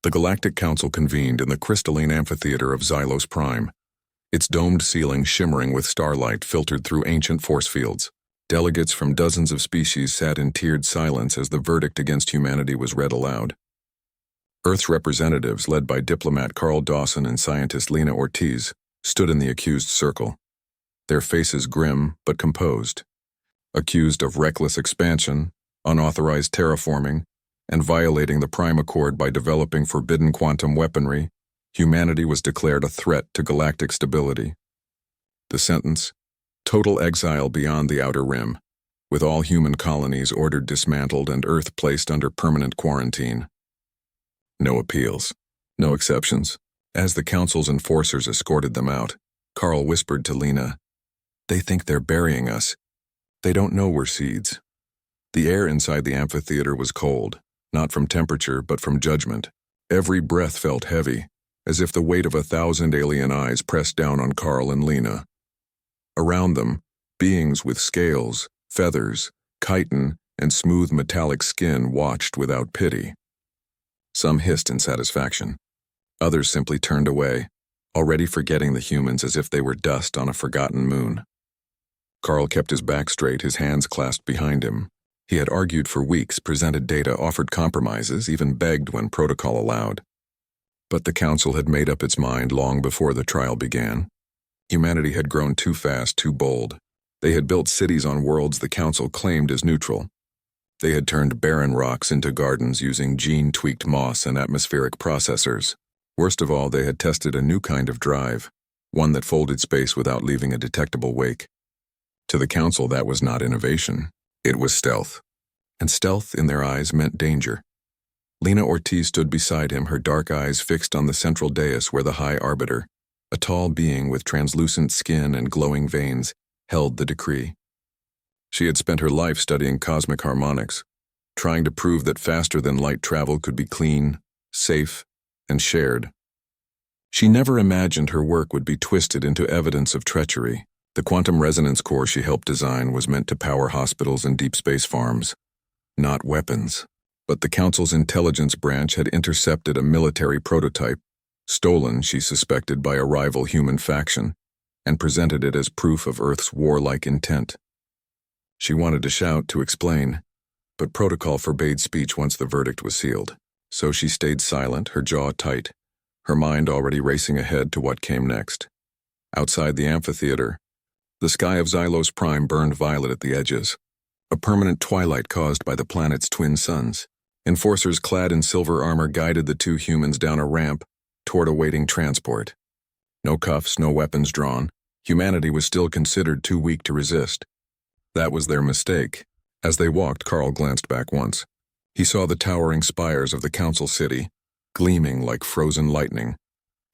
The Galactic Council convened in the crystalline amphitheater of Xylos Prime, its domed ceiling shimmering with starlight filtered through ancient force fields. Delegates from dozens of species sat in tiered silence as the verdict against humanity was read aloud. Earth's representatives, led by diplomat Carl Dawson and scientist Lena Ortiz, stood in the accused circle, their faces grim but composed. Accused of reckless expansion, unauthorized terraforming, and violating the Prime Accord by developing forbidden quantum weaponry, humanity was declared a threat to galactic stability. The sentence: total exile beyond the outer rim, with all human colonies ordered dismantled and Earth placed under permanent quarantine. No appeals, no exceptions. As the Council's enforcers escorted them out, Carl whispered to Lena, "They think they're burying us. They don't know we're seeds." The air inside the amphitheater was cold, not from temperature but from judgment. Every breath felt heavy, as if the weight of 1,000 alien eyes pressed down on Carl and Lena. Around them, beings with scales, feathers, chitin, and smooth metallic skin watched without pity. Some hissed in satisfaction. Others simply turned away, already forgetting the humans as if they were dust on a forgotten moon. Carl kept his back straight, his hands clasped behind him. He had argued for weeks, presented data, offered compromises, even begged when protocol allowed. But the Council had made up its mind long before the trial began. Humanity had grown too fast, too bold. They had built cities on worlds the Council claimed as neutral. They had turned barren rocks into gardens using gene-tweaked moss and atmospheric processors. Worst of all, they had tested a new kind of drive, one that folded space without leaving a detectable wake. To the Council, that was not innovation. It was stealth. And stealth, in their eyes, meant danger. Lena Ortiz stood beside him, her dark eyes fixed on the central dais where the High Arbiter, a tall being with translucent skin and glowing veins, held the decree. She had spent her life studying cosmic harmonics, trying to prove that faster-than-light travel could be clean, safe, and shared. She never imagined her work would be twisted into evidence of treachery. The quantum resonance core she helped design was meant to power hospitals and deep space farms, not weapons. But the Council's intelligence branch had intercepted a military prototype, stolen, she suspected, by a rival human faction, and presented it as proof of Earth's warlike intent. She wanted to shout, to explain, but protocol forbade speech once the verdict was sealed. So she stayed silent, her jaw tight, her mind already racing ahead to what came next. Outside the amphitheater, the sky of Xylos Prime burned violet at the edges, a permanent twilight caused by the planet's twin suns. Enforcers clad in silver armor guided the two humans down a ramp toward awaiting transport. No cuffs, no weapons drawn. Humanity was still considered too weak to resist. That was their mistake. As they walked, Carl glanced back once. He saw the towering spires of the Council City, gleaming like frozen lightning,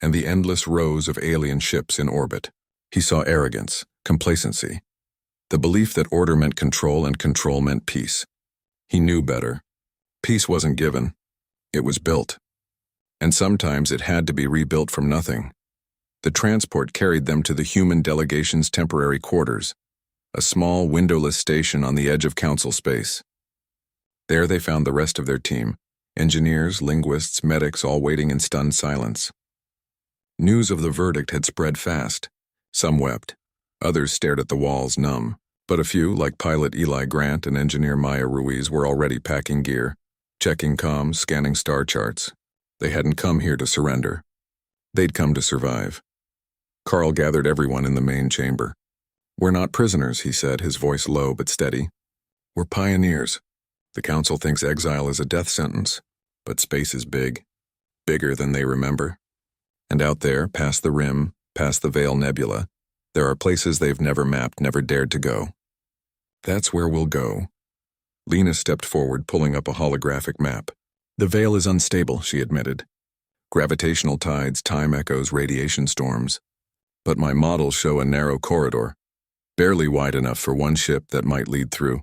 and the endless rows of alien ships in orbit. He saw arrogance, complacency, the belief that order meant control and control meant peace. He knew better. Peace wasn't given. It was built. And sometimes it had to be rebuilt from nothing. The transport carried them to the human delegation's temporary quarters, a small, windowless station on the edge of Council space. There they found the rest of their team, engineers, linguists, medics, all waiting in stunned silence. News of the verdict had spread fast. Some wept. Others stared at the walls, numb. But a few, like pilot Eli Grant and engineer Maya Ruiz, were already packing gear, checking comms, scanning star charts. They hadn't come here to surrender. They'd come to survive. Carl gathered everyone in the main chamber. "We're not prisoners," he said, his voice low but steady. "We're pioneers. The Council thinks exile is a death sentence, but space is big, bigger than they remember. And out there, past the rim, past the Veil Nebula, there are places they've never mapped, never dared to go. That's where we'll go." Lena stepped forward, pulling up a holographic map. "The Veil is unstable," she admitted. "Gravitational tides, time echoes, radiation storms. But my models show a narrow corridor, barely wide enough for one ship that might lead through.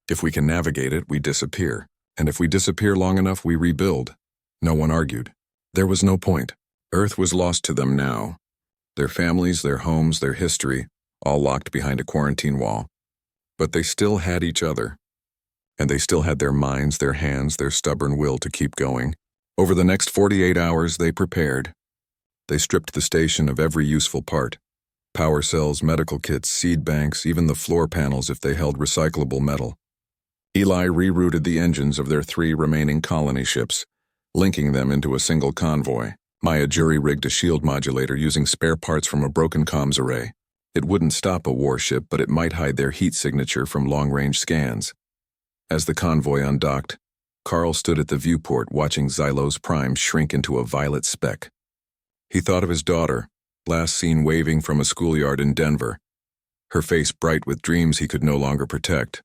If we can navigate it, we disappear. And if we disappear long enough, we rebuild." No one argued. There was no point. Earth was lost to them now. Their families, their homes, their history, all locked behind a quarantine wall. But they still had each other. And they still had their minds, their hands, their stubborn will to keep going, Over the next 48 hours, they prepared. They stripped the station of every useful part. Power cells, medical kits, seed banks, even the floor panels if they held recyclable metal. Eli rerouted the engines of their 3 remaining colony ships, linking them into a single convoy. Maya jury-rigged a shield modulator using spare parts from a broken comms array. It wouldn't stop a warship, but it might hide their heat signature from long-range scans. As the convoy undocked, Carl stood at the viewport watching Xylos Prime shrink into a violet speck. He thought of his daughter, last seen waving from a schoolyard in Denver, her face bright with dreams he could no longer protect.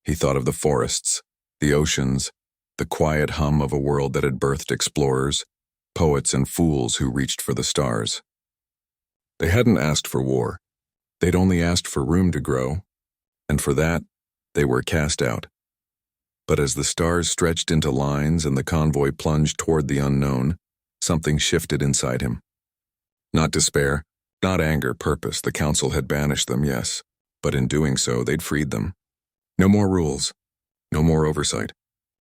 He thought of the forests, the oceans, the quiet hum of a world that had birthed explorers, poets and fools who reached for the stars. They hadn't asked for war. They'd only asked for room to grow, and for that, they were cast out. But as the stars stretched into lines and the convoy plunged toward the unknown, something shifted inside him. Not despair, not anger, purpose. The council had banished them, yes, but in doing so, they'd freed them. No more rules, no more oversight,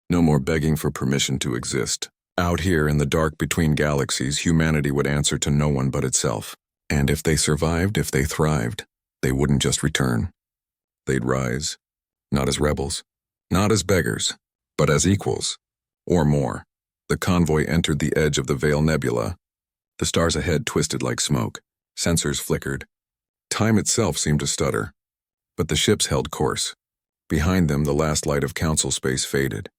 no more begging for permission to exist. Out here in the dark between galaxies, humanity would answer to no one but itself. And if they survived, if they thrived, they wouldn't just return. They'd rise, not as rebels, not as beggars, but as equals, or more. The convoy entered the edge of the Veil Nebula. The stars ahead twisted like smoke. Sensors flickered. Time itself seemed to stutter. But the ships held course. Behind them, the last light of council space faded.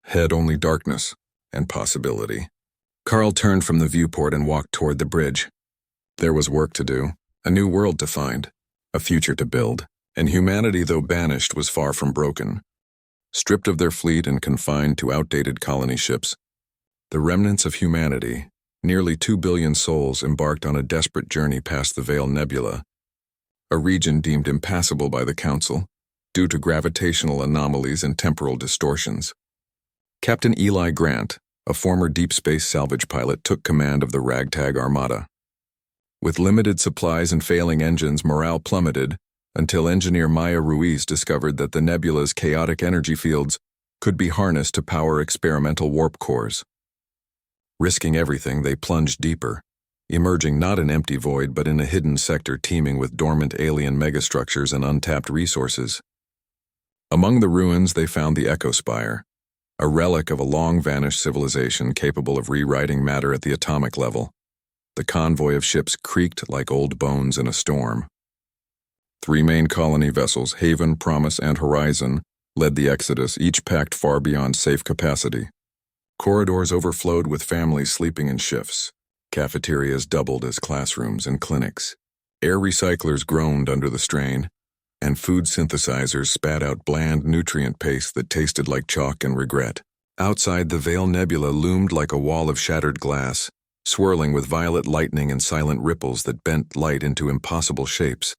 Head only darkness and possibility. Carl turned from the viewport and walked toward the bridge. There was work to do, a new world to find, a future to build, and humanity, though banished, was far from broken. Stripped of their fleet and confined to outdated colony ships, the remnants of humanity, nearly 2 billion souls, embarked on a desperate journey past the Veil Nebula, a region deemed impassable by the Council due to gravitational anomalies and temporal distortions. Captain Eli Grant, a former deep space salvage pilot, took command of the ragtag armada. With limited supplies and failing engines, morale plummeted until engineer Maya Ruiz discovered that the nebula's chaotic energy fields could be harnessed to power experimental warp cores. Risking everything, they plunged deeper, emerging not an empty void but in a hidden sector teeming with dormant alien megastructures and untapped resources. Among the ruins, they found the Echo Spire, a relic of a long-vanished civilization capable of rewriting matter at the atomic level. The convoy of ships creaked like old bones in a storm. 3 main colony vessels, Haven, Promise, and Horizon, led the exodus, each packed far beyond safe capacity. Corridors overflowed with families sleeping in shifts. Cafeterias doubled as classrooms and clinics. Air recyclers groaned under the strain, and food synthesizers spat out bland nutrient paste that tasted like chalk and regret. Outside, the Veil Nebula loomed like a wall of shattered glass, swirling with violet lightning and silent ripples that bent light into impossible shapes.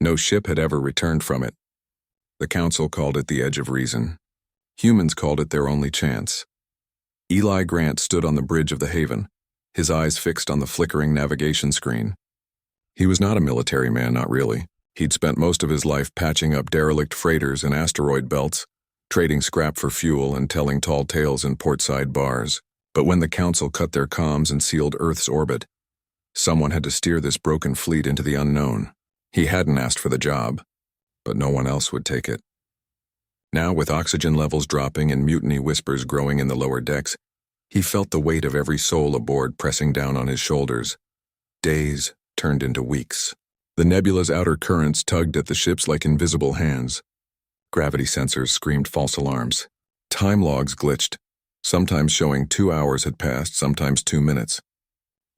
No ship had ever returned from it. The Council called it the Edge of Reason. Humans called it their only chance. Eli Grant stood on the bridge of the Haven, his eyes fixed on the flickering navigation screen. He was not a military man, not really. He'd spent most of his life patching up derelict freighters in asteroid belts, trading scrap for fuel and telling tall tales in portside bars. But when the Council cut their comms and sealed Earth's orbit, someone had to steer this broken fleet into the unknown. He hadn't asked for the job, but no one else would take it. Now, with oxygen levels dropping and mutiny whispers growing in the lower decks, he felt the weight of every soul aboard pressing down on his shoulders. Days turned into weeks. The nebula's outer currents tugged at the ships like invisible hands. Gravity sensors screamed false alarms. Time logs glitched, sometimes showing 2 hours had passed, sometimes 2 minutes.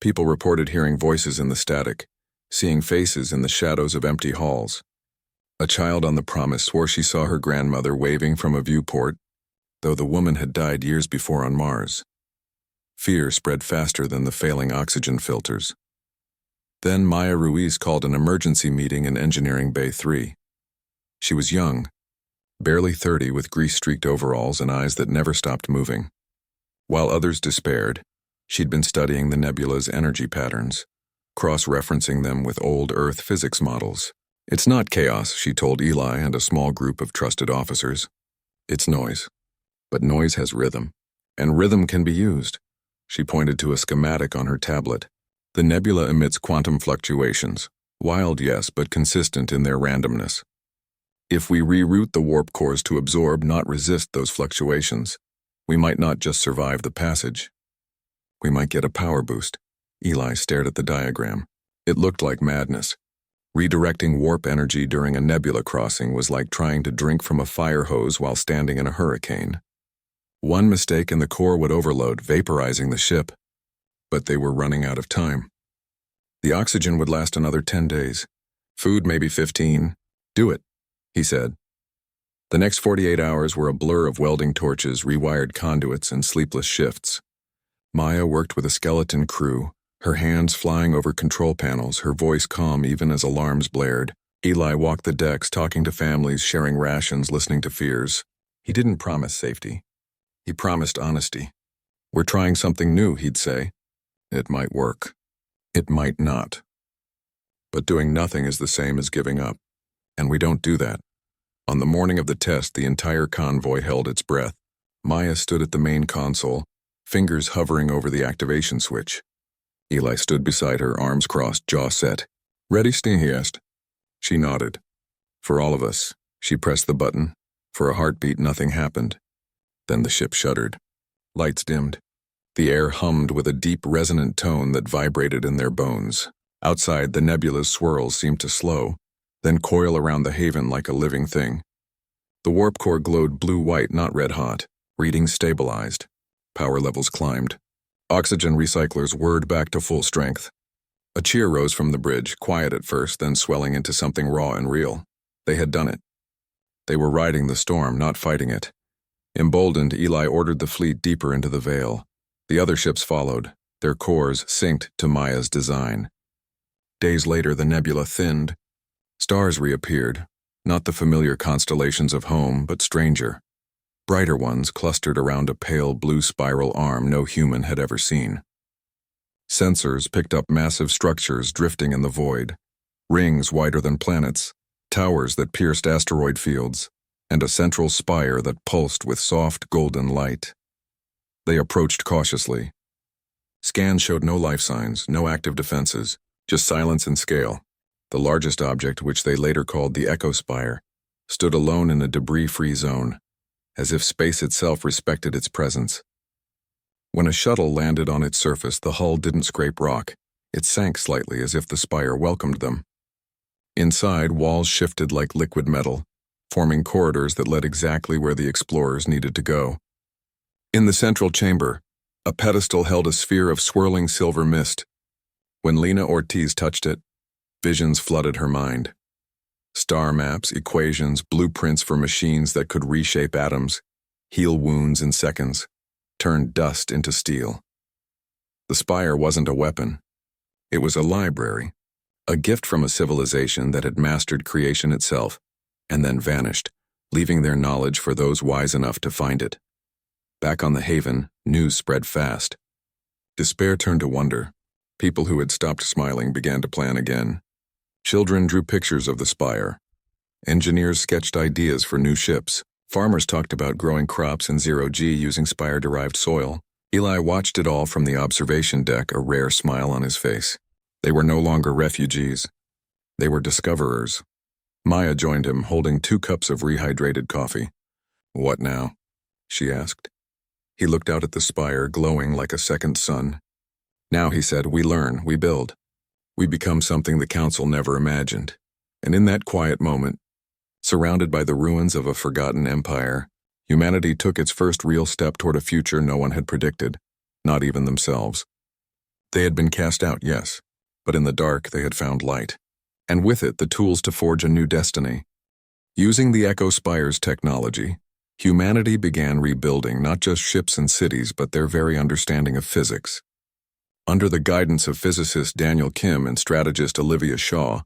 People reported hearing voices in the static, seeing faces in the shadows of empty halls. A child on the Promise swore she saw her grandmother waving from a viewport, though the woman had died years before on Mars. Fear spread faster than the failing oxygen filters. Then Maya Ruiz called an emergency meeting in Engineering Bay 3. She was young, barely 30, with grease-streaked overalls and eyes that never stopped moving. While others despaired, she'd been studying the nebula's energy patterns, cross-referencing them with old Earth physics models. It's not chaos, she told Eli and a small group of trusted officers. It's noise. But noise has rhythm. And rhythm can be used. She pointed to a schematic on her tablet. The nebula emits quantum fluctuations. Wild, yes, but consistent in their randomness. If we reroute the warp cores to absorb, not resist those fluctuations, we might not just survive the passage. We might get a power boost. Eli stared at the diagram. It looked like madness. Redirecting warp energy during a nebula crossing was like trying to drink from a fire hose while standing in a hurricane. One mistake and the core would overload, vaporizing the ship. But they were running out of time. The oxygen would last another 10 days. Food maybe 15. Do it, he said. The next 48 hours were a blur of welding torches, rewired conduits, and sleepless shifts. Maya worked with a skeleton crew, her hands flying over control panels, her voice calm even as alarms blared. Eli walked the decks, talking to families, sharing rations, listening to fears. He didn't promise safety. He promised honesty. "We're trying something new," he'd say. "It might work. It might not. But doing nothing is the same as giving up. And we don't do that." On the morning of the test, the entire convoy held its breath. Maya stood at the main console, fingers hovering over the activation switch. Eli stood beside her, arms crossed, jaw set. "Ready, Steve?" he asked. She nodded. For all of us, she pressed the button. For a heartbeat, nothing happened. Then the ship shuddered. Lights dimmed. The air hummed with a deep, resonant tone that vibrated in their bones. Outside, the nebula's swirls seemed to slow, then coil around the haven like a living thing. The warp core glowed blue-white, not red-hot. Readings stabilized. Power levels climbed. Oxygen recyclers whirred back to full strength. A cheer rose from the bridge, quiet at first, then swelling into something raw and real. They had done it. They were riding the storm, not fighting it. Emboldened, Eli ordered the fleet deeper into the veil. The other ships followed, their cores synced to Maya's design. Days later, the nebula thinned. Stars reappeared, not the familiar constellations of home, but stranger. Brighter ones clustered around a pale blue spiral arm no human had ever seen. Sensors picked up massive structures drifting in the void, rings wider than planets, towers that pierced asteroid fields, and a central spire that pulsed with soft golden light. They approached cautiously. Scans showed no life signs, no active defenses, just silence and scale. The largest object, which they later called the Echo Spire, stood alone in a debris-free zone, as if space itself respected its presence. When a shuttle landed on its surface, the hull didn't scrape rock. It sank slightly as if the spire welcomed them. Inside, walls shifted like liquid metal, forming corridors that led exactly where the explorers needed to go. In the central chamber, a pedestal held a sphere of swirling silver mist. When Lena Ortiz touched it, visions flooded her mind. Star maps, equations, blueprints for machines that could reshape atoms, heal wounds in seconds, turn dust into steel. The spire wasn't a weapon. It was a library, a gift from a civilization that had mastered creation itself, and then vanished, leaving their knowledge for those wise enough to find it. Back on the haven, news spread fast. Despair turned to wonder. People who had stopped smiling began to plan again. Children drew pictures of the spire. Engineers sketched ideas for new ships. Farmers talked about growing crops in zero-G using spire-derived soil. Eli watched it all from the observation deck, a rare smile on his face. They were no longer refugees. They were discoverers. Maya joined him, holding 2 cups of rehydrated coffee. "What now?" she asked. He looked out at the spire, glowing like a second sun. "Now," he said, "we learn, we build. We become something the Council never imagined." And in that quiet moment, surrounded by the ruins of a forgotten empire, humanity took its first real step toward a future no one had predicted, not even themselves. They had been cast out, yes, but in the dark they had found light, and with it the tools to forge a new destiny. Using the Echo Spire's technology, humanity began rebuilding not just ships and cities, but their very understanding of physics. Under the guidance of physicist Daniel Kim and strategist Olivia Shaw,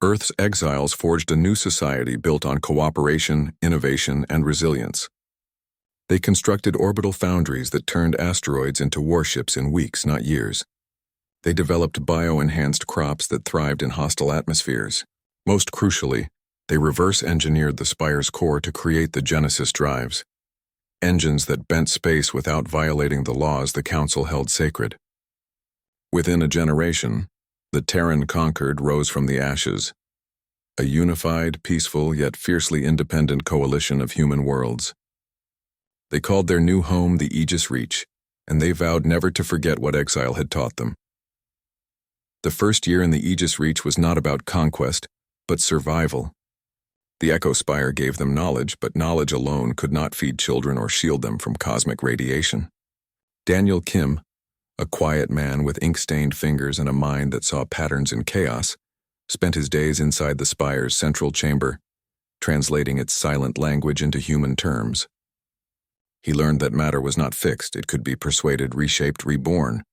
Earth's exiles forged a new society built on cooperation, innovation, and resilience. They constructed orbital foundries that turned asteroids into warships in weeks, not years. They developed bio-enhanced crops that thrived in hostile atmospheres. Most crucially, they reverse-engineered the Spire's core to create the Genesis drives. engines that bent space without violating the laws the Council held sacred. Within a generation, the Terran conquered rose from the ashes, a unified, peaceful, yet fiercely independent coalition of human worlds. They called their new home the Aegis Reach, and they vowed never to forget what exile had taught them. The first year in the Aegis Reach was not about conquest, but survival. The Echo Spire gave them knowledge, but knowledge alone could not feed children or shield them from cosmic radiation. Daniel Kim, a quiet man with ink-stained fingers and a mind that saw patterns in chaos, spent his days inside the Spire's central chamber, translating its silent language into human terms. He learned that matter was not fixed, it could be persuaded, reshaped, reborn.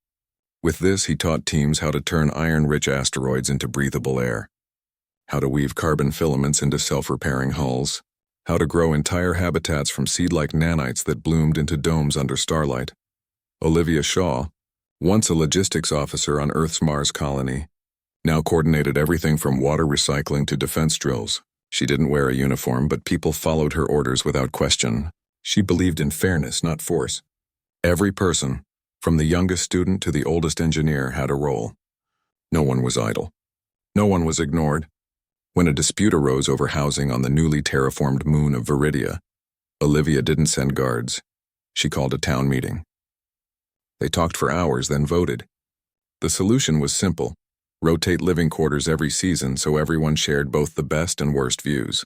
With this, he taught teams how to turn iron-rich asteroids into breathable air, how to weave carbon filaments into self-repairing hulls, how to grow entire habitats from seed-like nanites that bloomed into domes under starlight. Olivia Shaw, once a logistics officer on Earth's Mars colony, now coordinated everything from water recycling to defense drills. She didn't wear a uniform, but people followed her orders without question. She believed in fairness, not force. Every person, from the youngest student to the oldest engineer, had a role. No one was idle. No one was ignored. When a dispute arose over housing on the newly terraformed moon of Viridia, Olivia didn't send guards. She called a town meeting. They talked for hours, then voted. The solution was simple: rotate living quarters every season so everyone shared both the best and worst views.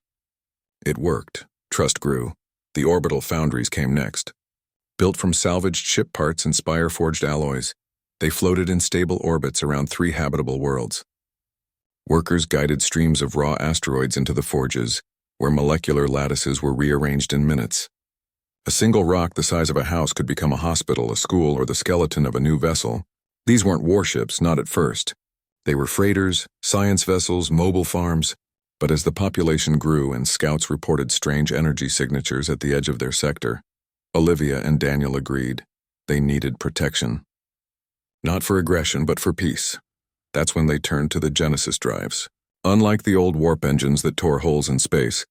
It worked. Trust grew. The orbital foundries came next. Built from salvaged ship parts and Spire-forged alloys, they floated in stable orbits around 3 habitable worlds. Workers guided streams of raw asteroids into the forges, where molecular lattices were rearranged in minutes. A single rock the size of a house could become a hospital, a school, or the skeleton of a new vessel. These weren't warships, not at first. They were freighters, science vessels, mobile farms. But as the population grew and scouts reported strange energy signatures at the edge of their sector, Olivia and Daniel agreed they needed protection. Not for aggression, but for peace. That's when they turned to the Genesis drives. Unlike the old warp engines that tore holes in space,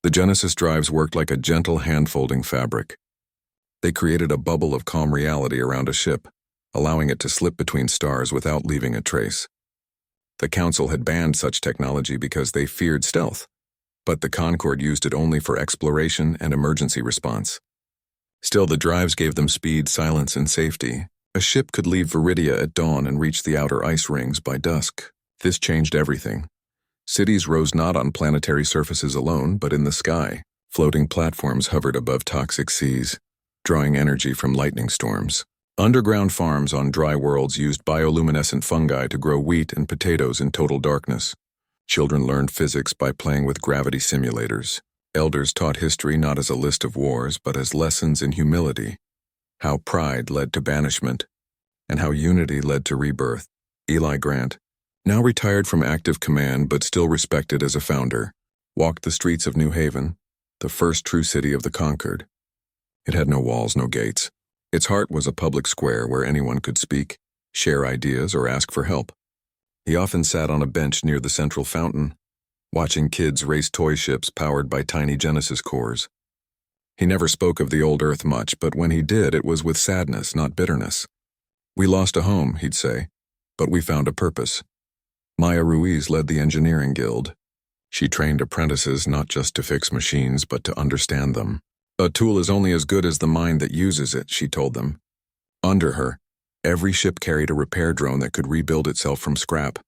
the Genesis drives worked like a gentle hand-folding fabric. They created a bubble of calm reality around a ship, allowing it to slip between stars without leaving a trace. The Council had banned such technology because they feared stealth, but the Concorde used it only for exploration and emergency response. Still, the drives gave them speed, silence, and safety. A ship could leave Viridia at dawn and reach the outer ice rings by dusk. This changed everything. Cities rose not on planetary surfaces alone, but in the sky. Floating platforms hovered above toxic seas, drawing energy from lightning storms. Underground farms on dry worlds used bioluminescent fungi to grow wheat and potatoes in total darkness. Children learned physics by playing with gravity simulators. Elders taught history not as a list of wars, but as lessons in humility. How pride led to banishment, and how unity led to rebirth. Eli Grant, now retired from active command but still respected as a founder, walked the streets of New Haven, the first true city of the conquered. It had no walls, no gates. Its heart was a public square where anyone could speak, share ideas, or ask for help. He often sat on a bench near the central fountain, watching kids race toy ships powered by tiny Genesis cores. He never spoke of the old Earth much, but when he did, it was with sadness, not bitterness. "We lost a home," he'd say, "but we found a purpose." Maya Ruiz led the engineering guild. She trained apprentices not just to fix machines, but to understand them. "A tool is only as good as the mind that uses it," she told them. Under her, every ship carried a repair drone that could rebuild itself from scrap.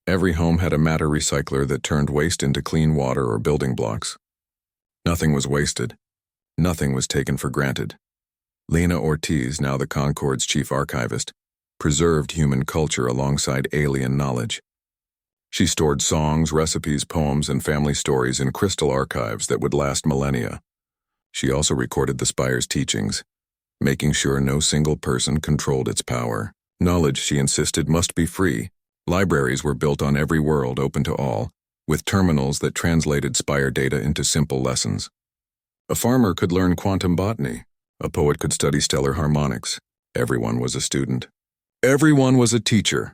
Every home had a matter recycler that turned waste into clean water or building blocks. Nothing was wasted. Nothing was taken for granted. Lena Ortiz, now the Concorde's chief archivist, preserved human culture alongside alien knowledge. She stored songs, recipes, poems, and family stories in crystal archives that would last millennia. She also recorded the Spire's teachings, making sure no single person controlled its power. Knowledge, she insisted, must be free. Libraries were built on every world, open to all, with terminals that translated Spire data into simple lessons. A farmer could learn quantum botany. A poet could study stellar harmonics. Everyone was a student. Everyone was a teacher.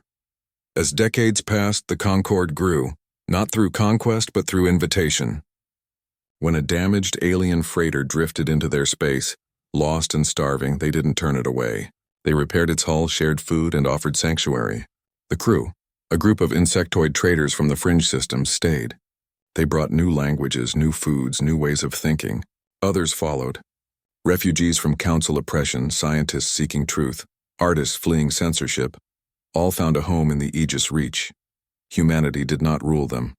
As decades passed, the Concorde grew, not through conquest but through invitation. When a damaged alien freighter drifted into their space, lost and starving, they didn't turn it away. They repaired its hull, shared food, and offered sanctuary. The crew, a group of insectoid traders from the fringe systems, stayed. They brought new languages, new foods, new ways of thinking. Others followed. Refugees from council oppression, scientists seeking truth, artists fleeing censorship, all found a home in the Aegis Reach. Humanity did not rule them.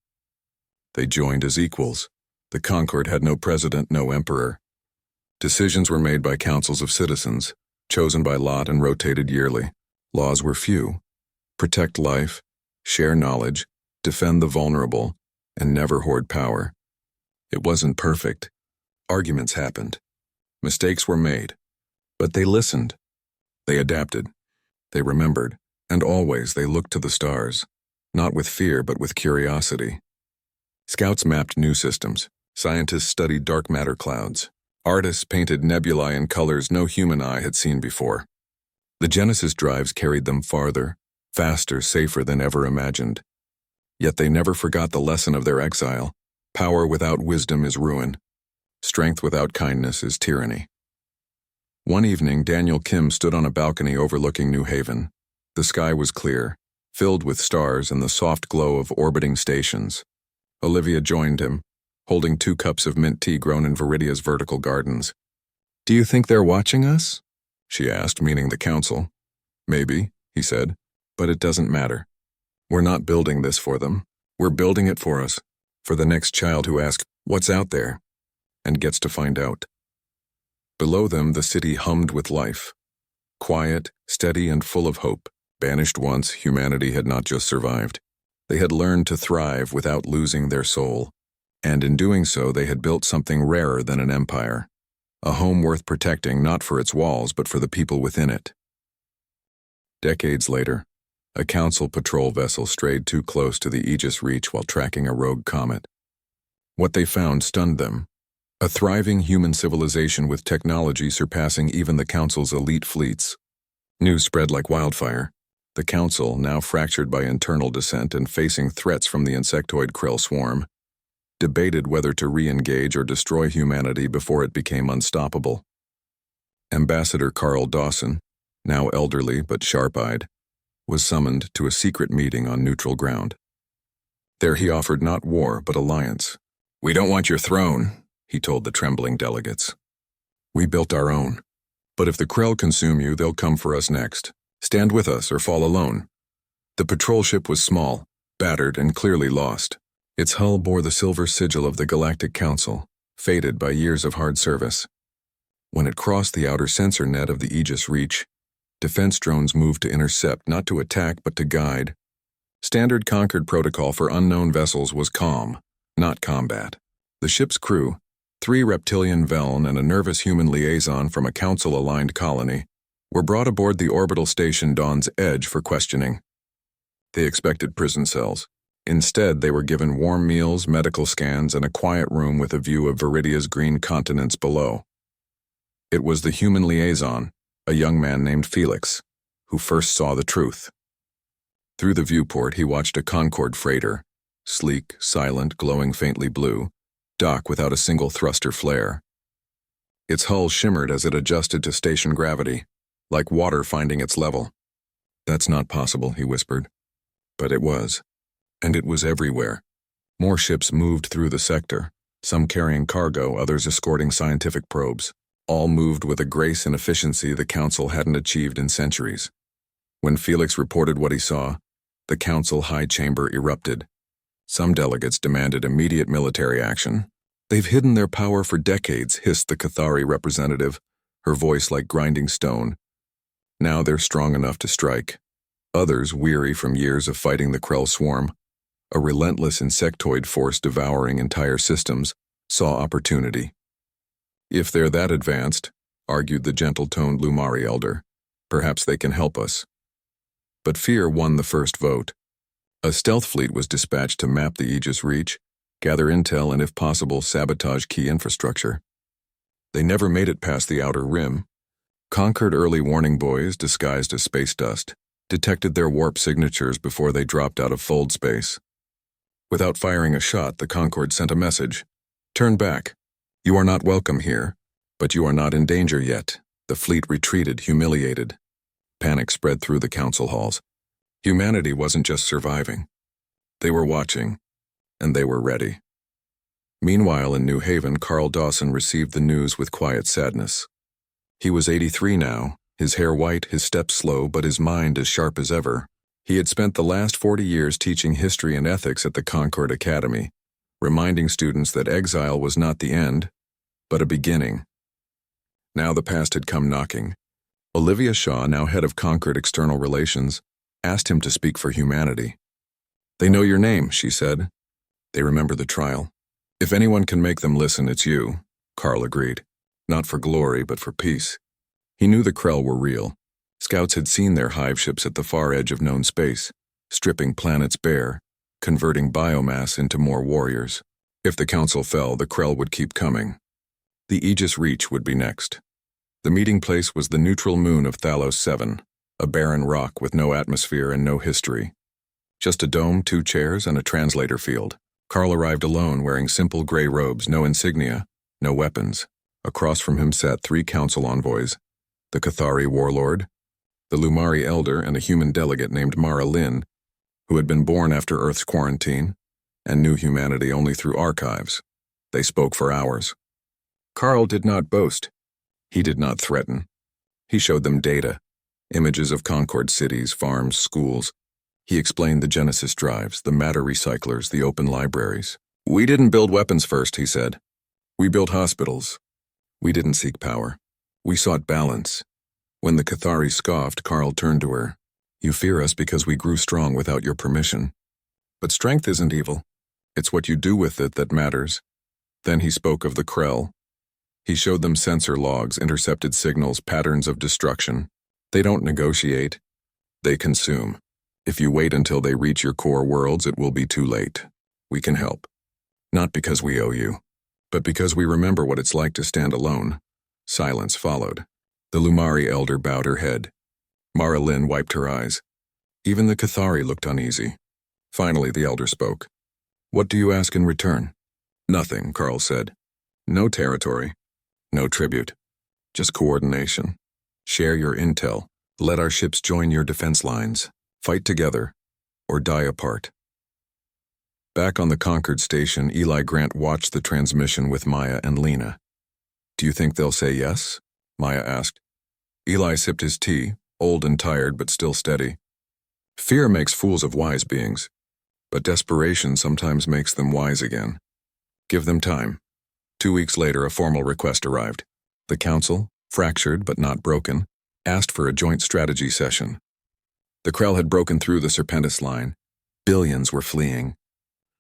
They joined as equals. The Concord had no president, no emperor. Decisions were made by councils of citizens, chosen by lot and rotated yearly. Laws were few. Protect life, share knowledge, defend the vulnerable, and never hoard power. It wasn't perfect. Arguments happened. Mistakes were made. But they listened. They adapted. They remembered. And always they looked to the stars. Not with fear, but with curiosity. Scouts mapped new systems. Scientists studied dark matter clouds. Artists painted nebulae in colors no human eye had seen before. The Genesis drives carried them farther, faster, safer than ever imagined. Yet they never forgot the lesson of their exile. Power without wisdom is ruin. Strength without kindness is tyranny. One evening, Daniel Kim stood on a balcony overlooking New Haven. The sky was clear, filled with stars and the soft glow of orbiting stations. Olivia joined him, holding 2 cups of mint tea grown in Viridia's vertical gardens. "Do you think they're watching us?" she asked, meaning the council. "Maybe," he said, "but it doesn't matter. We're not building this for them. We're building it for us, for the next child who asks, 'What's out there?' and gets to find out." Below them, the city hummed with life. Quiet, steady, and full of hope. Banished once, humanity had not just survived. They had learned to thrive without losing their soul. And in doing so, they had built something rarer than an empire. A home worth protecting not for its walls, but for the people within it. Decades later, a council patrol vessel strayed too close to the Aegis Reach while tracking a rogue comet. What they found stunned them. A thriving human civilization with technology surpassing even the council's elite fleets. News spread like wildfire. The council, now fractured by internal dissent and facing threats from the insectoid krill swarm, debated whether to re-engage or destroy humanity before it became unstoppable. Ambassador Carl Dawson, now elderly but sharp-eyed, was summoned to a secret meeting on neutral ground. There he offered not war but alliance. "We don't want your throne," he told the trembling delegates. "We built our own. But if the Krell consume you, they'll come for us next. Stand with us or fall alone." The patrol ship was small, battered, and clearly lost. Its hull bore the silver sigil of the Galactic Council, faded by years of hard service. When it crossed the outer sensor net of the Aegis Reach, defense drones moved to intercept, not to attack but to guide. Standard Concord protocol for unknown vessels was calm, not combat. The ship's crew, 3 reptilian Veln and a nervous human liaison from a council-aligned colony, were brought aboard the orbital station Dawn's Edge for questioning. They expected prison cells. Instead, they were given warm meals, medical scans, and a quiet room with a view of Viridia's green continents below. It was the human liaison, a young man named Felix, who first saw the truth. Through the viewport, he watched a Concorde freighter, sleek, silent, glowing faintly blue, dock without a single thruster flare. Its hull shimmered as it adjusted to station gravity, like water finding its level. "That's not possible," he whispered. But it was. And it was everywhere. More ships moved through the sector, some carrying cargo, others escorting scientific probes. All moved with a grace and efficiency the council hadn't achieved in centuries. When Felix reported what he saw, the council high chamber erupted. Some delegates demanded immediate military action. "They've hidden their power for decades," hissed the Cathari representative, her voice like grinding stone. "Now they're strong enough to strike." Others, weary from years of fighting the Krell swarm, a relentless insectoid force devouring entire systems, saw opportunity. "If they're that advanced," argued the gentle-toned Lumari elder, "perhaps they can help us." But fear won the first vote. A stealth fleet was dispatched to map the Aegis Reach, gather intel, and if possible, sabotage key infrastructure. They never made it past the outer rim. Conquered early warning buoys, disguised as space dust, detected their warp signatures before they dropped out of fold space. Without firing a shot, the Concorde sent a message. Turn back. You are not welcome here, but you are not in danger yet. The fleet retreated, humiliated. Panic spread through the council halls. Humanity wasn't just surviving. They were watching, and they were ready. Meanwhile, in New Haven, Carl Dawson received the news with quiet sadness. He was 83 now, his hair white, his steps slow, but his mind as sharp as ever. He had spent the last 40 years teaching history and ethics at the Concord Academy, reminding students that exile was not the end, but a beginning. Now the past had come knocking. Olivia Shaw, now head of Concord External Relations, asked him to speak for humanity. "They know your name," she said. "They remember the trial. If anyone can make them listen, it's you," Carl agreed. Not for glory, but for peace. He knew the Krell were real. Scouts had seen their hive ships at the far edge of known space, stripping planets bare, converting biomass into more warriors. If the council fell, the Krell would keep coming. The Aegis Reach would be next. The meeting place was the neutral moon of Thalos 7, a barren rock with no atmosphere and no history. Just a dome, 2 chairs, and a translator field. Carl arrived alone, wearing simple gray robes, no insignia, no weapons. Across from him sat 3 council envoys, the Cathari warlord, the Lumari elder, and a human delegate named Mara Lynn, who had been born after Earth's quarantine and knew humanity only through archives. They spoke for hours. Carl did not boast. He did not threaten. He showed them data, images of Concord cities, farms, schools. He explained the Genesis drives, the matter recyclers, the open libraries. "We didn't build weapons first," he said. "We built hospitals. We didn't seek power. We sought balance." When the Cathari scoffed, Carl turned to her. "You fear us because we grew strong without your permission. But strength isn't evil. It's what you do with it that matters." Then he spoke of the Krell. He showed them sensor logs, intercepted signals, patterns of destruction. They don't negotiate. They consume. If you wait until they reach your core worlds, it will be too late. We can help. Not because we owe you, but because we remember what it's like to stand alone. Silence followed. The Lumari elder bowed her head. Mara Lynn wiped her eyes. Even the Cathari looked uneasy. Finally, the elder spoke. "What do you ask in return?" "Nothing," Carl said. "No territory. No tribute. Just coordination. Share your intel. Let our ships join your defense lines. Fight together, or die apart." Back on the Concord station, Eli Grant watched the transmission with Maya and Lena. "Do you think they'll say yes?" Maya asked. Eli sipped his tea, old and tired but still steady. "Fear makes fools of wise beings, but desperation sometimes makes them wise again. Give them time." 2 weeks later, a formal request arrived. The council, fractured but not broken, asked for a joint strategy session. The Krell had broken through the Serpentis line. Billions were fleeing.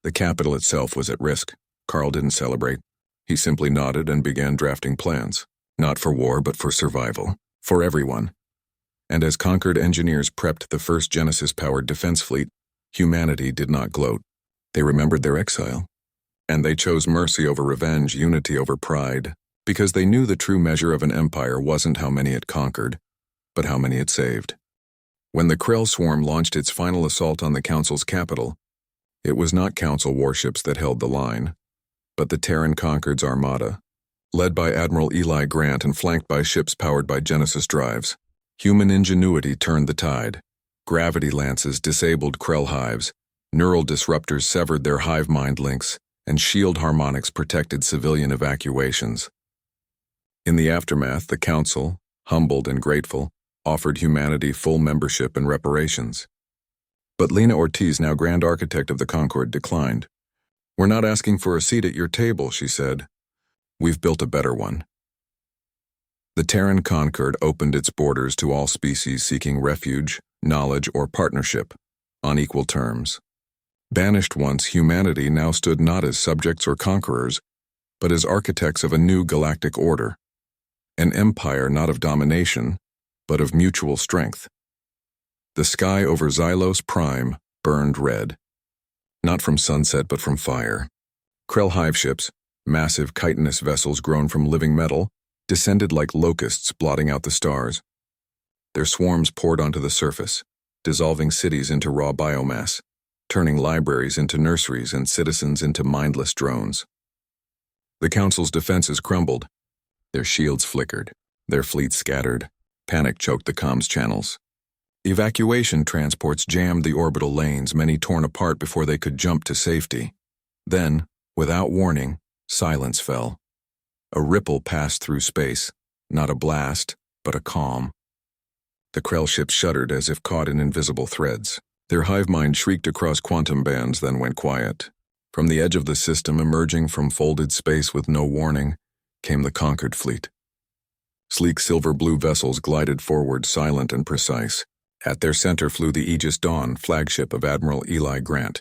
The capital itself was at risk. Carl didn't celebrate. He simply nodded and began drafting plans. Not for war, but for survival. For everyone. And as Concord engineers prepped the first Genesis-powered defense fleet, humanity did not gloat. They remembered their exile. And they chose mercy over revenge, unity over pride, because they knew the true measure of an empire wasn't how many it conquered, but how many it saved. When the Krell swarm launched its final assault on the Council's capital, it was not Council warships that held the line, but the Terran Concord's armada, led by Admiral Eli Grant and flanked by ships powered by Genesis drives. Human ingenuity turned the tide. Gravity lances disabled Krell hives, neural disruptors severed their hive mind links, and shield harmonics protected civilian evacuations. In the aftermath, the Council, humbled and grateful, offered humanity full membership and reparations. But Lena Ortiz, now Grand Architect of the Concord, declined. "We're not asking for a seat at your table," she said. "We've built a better one." The Terran Concord opened its borders to all species seeking refuge, knowledge, or partnership, on equal terms. Banished once, humanity now stood not as subjects or conquerors, but as architects of a new galactic order. An empire not of domination, but of mutual strength. The sky over Xylos Prime burned red. Not from sunset, but from fire. Krell hive ships, massive chitinous vessels grown from living metal, descended like locusts blotting out the stars. Their swarms poured onto the surface, dissolving cities into raw biomass, turning libraries into nurseries and citizens into mindless drones. The Council's defenses crumbled. Their shields flickered. Their fleet scattered. Panic choked the comms channels. Evacuation transports jammed the orbital lanes, many torn apart before they could jump to safety. Then, without warning, silence fell. A ripple passed through space, not a blast, but a calm. The Krell ships shuddered as if caught in invisible threads. Their hive mind shrieked across quantum bands, then went quiet. From the edge of the system, emerging from folded space with no warning, came the conquered fleet. Sleek silver-blue vessels glided forward, silent and precise. At their center flew the Aegis Dawn, flagship of Admiral Eli Grant.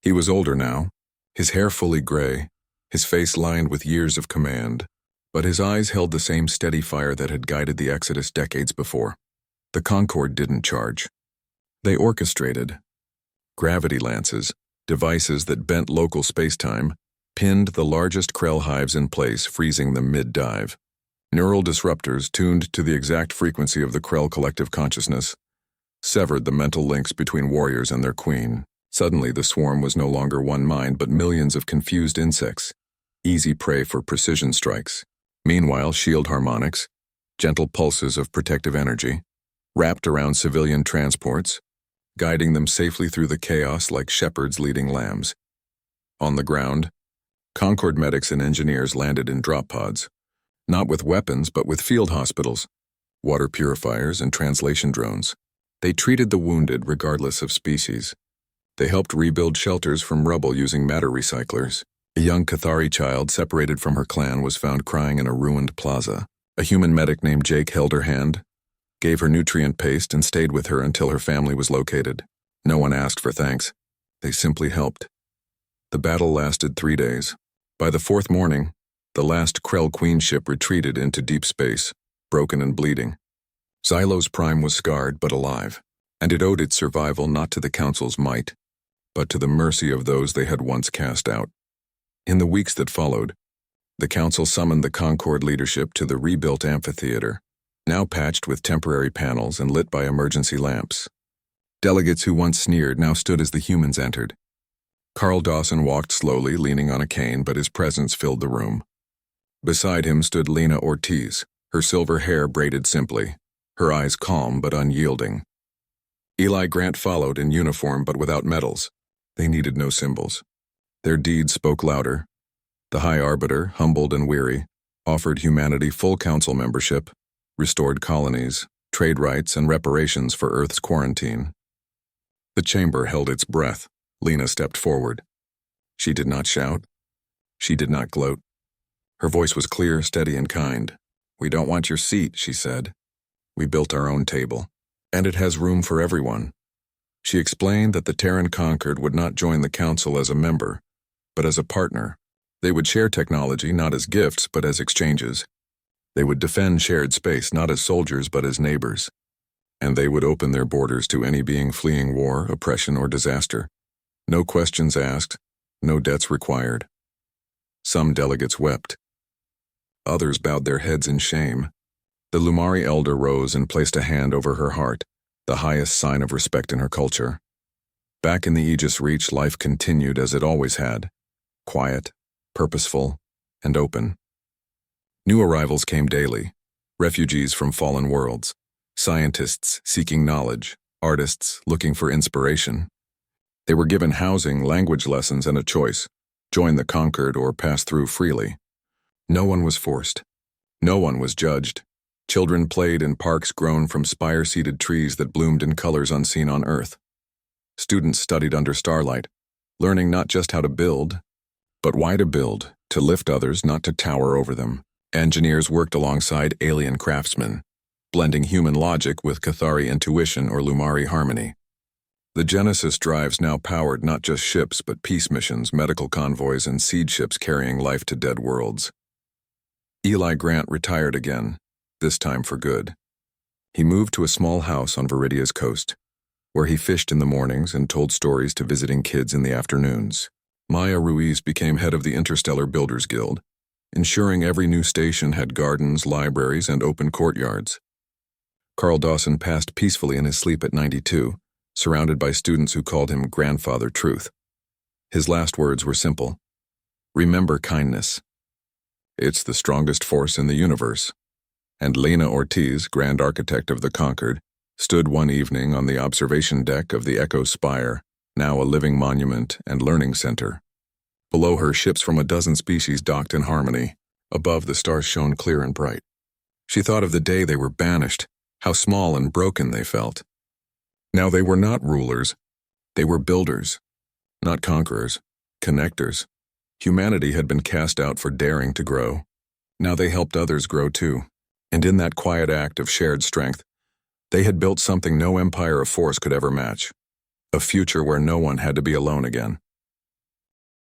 He was older now, his hair fully gray, his face lined with years of command, but his eyes held the same steady fire that had guided the Exodus decades before. The Concorde didn't charge. They orchestrated. Gravity lances, devices that bent local spacetime, pinned the largest Krell hives in place, freezing them mid-dive. Neural disruptors tuned to the exact frequency of the Krell collective consciousness severed the mental links between warriors and their queen. Suddenly, the swarm was no longer one mind, but millions of confused insects, easy prey for precision strikes. Meanwhile, shield harmonics, gentle pulses of protective energy, wrapped around civilian transports, guiding them safely through the chaos like shepherds leading lambs. On the ground, Concorde medics and engineers landed in drop pods, not with weapons but with field hospitals, water purifiers, and translation drones. They treated the wounded regardless of species. They helped rebuild shelters from rubble using matter recyclers. A young Cathari child separated from her clan was found crying in a ruined plaza. A human medic named Jake held her hand, gave her nutrient paste, and stayed with her until her family was located. No one asked for thanks. They simply helped. The battle lasted 3 days. By the 4th morning, the last Krell Queen ship retreated into deep space, broken and bleeding. Xylos Prime was scarred but alive, and it owed its survival not to the Council's might, but to the mercy of those they had once cast out. In the weeks that followed, the Council summoned the Concorde leadership to the rebuilt amphitheater, now patched with temporary panels and lit by emergency lamps. Delegates who once sneered now stood as the humans entered. Carl Dawson walked slowly, leaning on a cane, but his presence filled the room. Beside him stood Lena Ortiz, her silver hair braided simply, her eyes calm but unyielding. Eli Grant followed in uniform but without medals. They needed no symbols. Their deeds spoke louder. The High Arbiter, humbled and weary, offered humanity full council membership, restored colonies, trade rights, and reparations for Earth's quarantine. The chamber held its breath. Lena stepped forward. She did not shout. She did not gloat. Her voice was clear, steady, and kind. "We don't want your seat," she said. "We built our own table, and it has room for everyone." She explained that the Terran Conquered would not join the Council as a member, but as a partner. They would share technology not as gifts but as exchanges. They would defend shared space not as soldiers but as neighbors. And they would open their borders to any being fleeing war, oppression, or disaster. No questions asked, no debts required. Some delegates wept. Others bowed their heads in shame. The Lumari elder rose and placed a hand over her heart, the highest sign of respect in her culture. Back in the Aegis Reach, life continued as it always had, quiet, purposeful, and open. New arrivals came daily, refugees from fallen worlds, scientists seeking knowledge, artists looking for inspiration. They were given housing, language lessons, and a choice: join the Conquered or pass through freely. No one was forced. No one was judged. Children played in parks grown from spire-seeded trees that bloomed in colors unseen on Earth. Students studied under starlight, learning not just how to build, but why to build, to lift others, not to tower over them. Engineers worked alongside alien craftsmen, blending human logic with Cathari intuition or Lumari harmony. The Genesis drives now powered not just ships but peace missions, medical convoys, and seed ships carrying life to dead worlds. Eli Grant retired again, this time for good. He moved to a small house on Viridia's coast, where he fished in the mornings and told stories to visiting kids in the afternoons. Maya Ruiz became head of the Interstellar Builders Guild, ensuring every new station had gardens, libraries, and open courtyards. Carl Dawson passed peacefully in his sleep at 92, surrounded by students who called him Grandfather Truth. His last words were simple: "Remember kindness. It's the strongest force in the universe. And Lena Ortiz, Grand Architect of the Conquered, stood one evening on the observation deck of the Echo Spire, now a living monument and learning center. Below her, ships from a dozen species docked in harmony. Above, the stars shone clear and bright. She thought of the day they were banished, how small and broken they felt. Now they were not rulers. They were builders, not conquerors, connectors. Humanity had been cast out for daring to grow. Now they helped others grow too. And in that quiet act of shared strength, they had built something no empire of force could ever match. A future where no one had to be alone again.